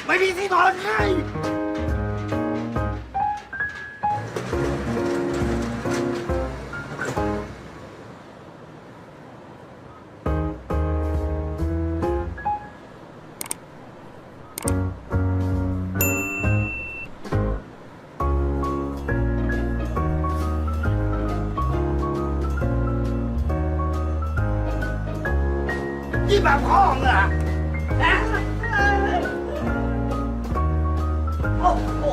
ไม่มีที่นอนให้ ยี่แบบห้องเหรอโอ้โห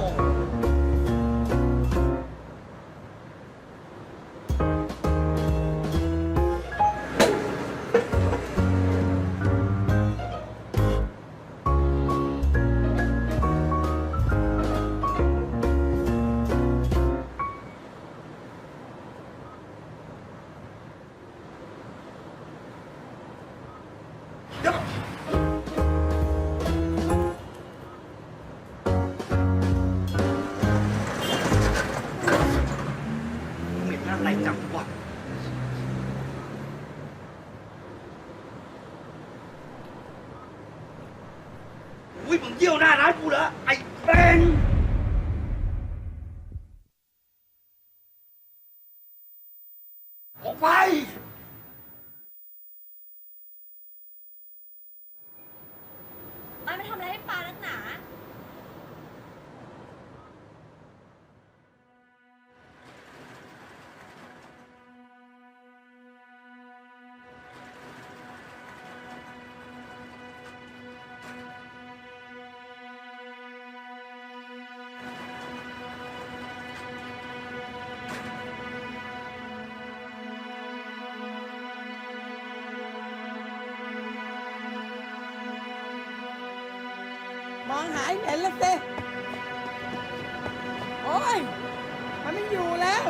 อะไรจังวะอุ้ยมึงเยี่ยวหน้าร้านกูเหรอไอ้เป็นออกไปมันไปทำอะไรให้ปลานักหนามองหาเห็นแล้วสิโอ้ย มันไม่อยู่แล้ว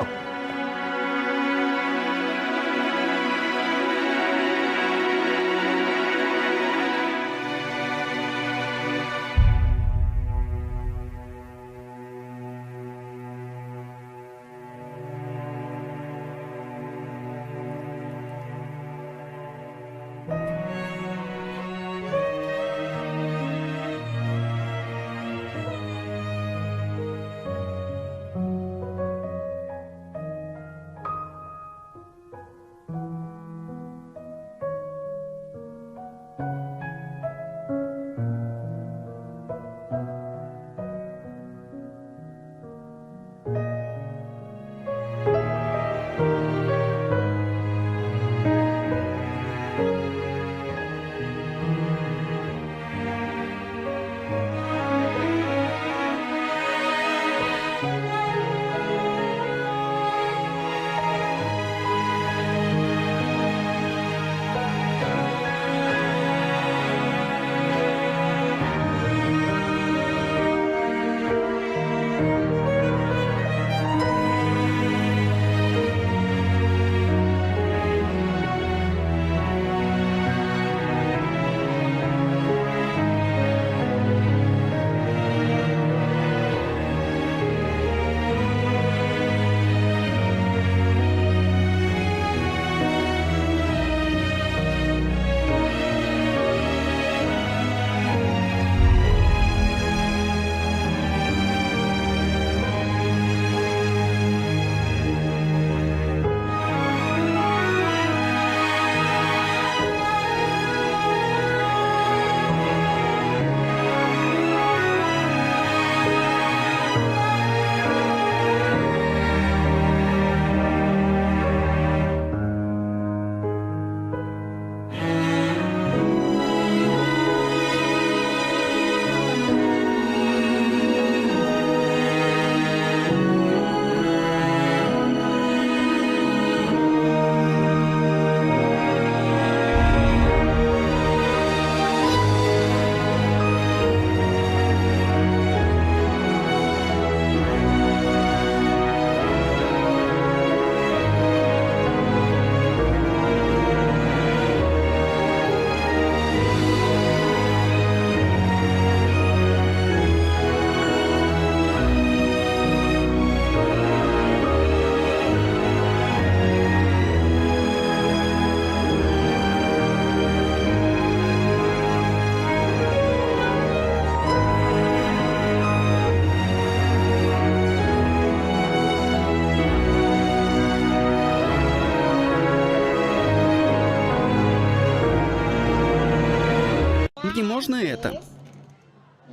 Барни, можно это?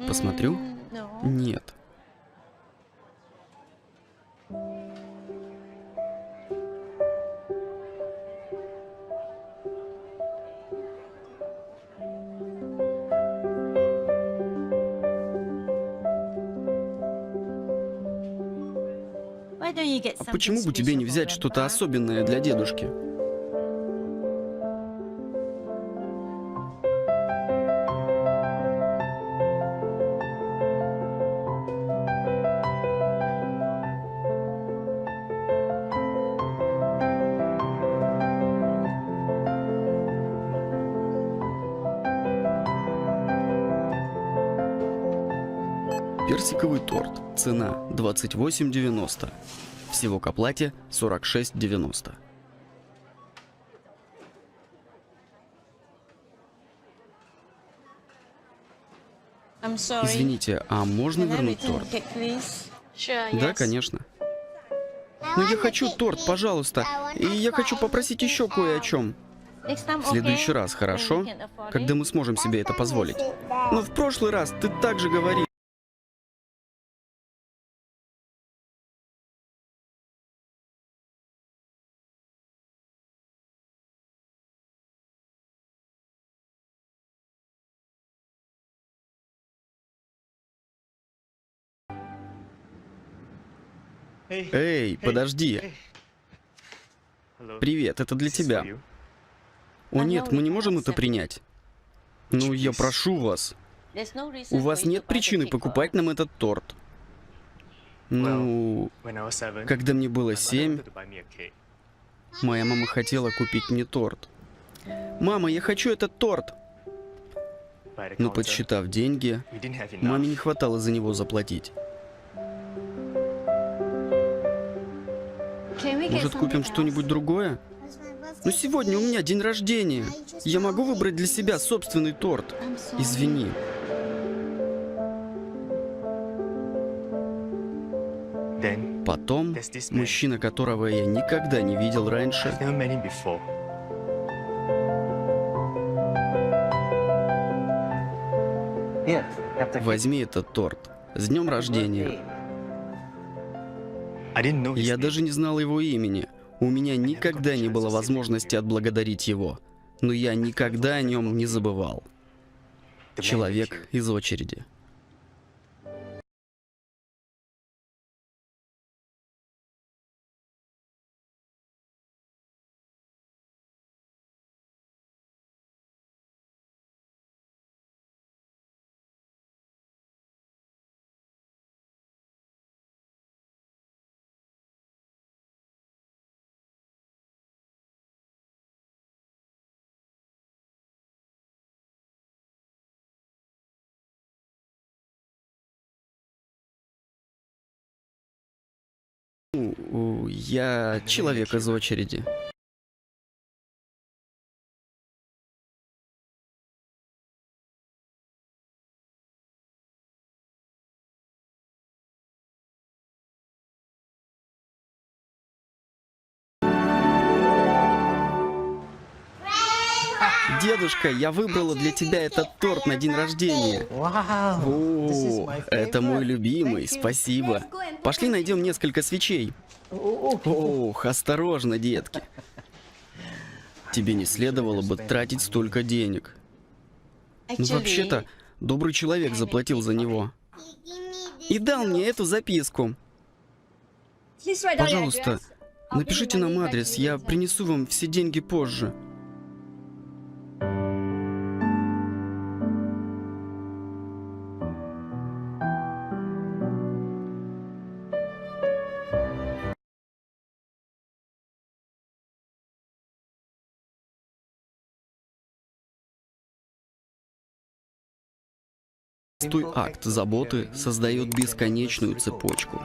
Посмотрю. Нет. Почему бы тебе не взять что-то особенное для дедушки? Персиковый торт. Цена 28,90. Всего к оплате 46,90. Извините, а можно вернуть торт? Да, конечно. Но я хочу торт, пожалуйста. И я хочу попросить еще кое о чем. В следующий раз, хорошо? Когда мы сможем себе это позволить. Но в прошлый раз ты также говорил. Эй, подожди. Привет, это для тебя. О нет, мы не можем это принять. Ну, я прошу вас. У вас нет причины покупать нам этот торт. Ну, когда мне было 7, моя мама хотела купить мне торт. Мама, я хочу этот торт. Но подсчитав деньги, маме не хватало за него заплатить. Может, купим что-нибудь другое? Но сегодня у меня день рождения. Я могу выбрать для себя собственный торт. Извини. Потом, мужчина, которого я никогда не видел раньше, возьми этот торт. С днем рождения. Я даже не знал его имени. У меня никогда не было возможности отблагодарить его. Но я никогда о нем не забывал. Человек из очереди. Я человек из очереди. Дедушка, я выбрала для тебя этот торт на день рождения. О, это мой любимый, спасибо. Пошли найдем несколько свечей. Ох, осторожно, детки. Тебе не следовало бы тратить столько денег. Ну, вообще-то, добрый человек заплатил за него. И дал мне эту записку. Пожалуйста, напишите нам адрес, я принесу вам все деньги позже. Простой акт заботы создает бесконечную цепочку.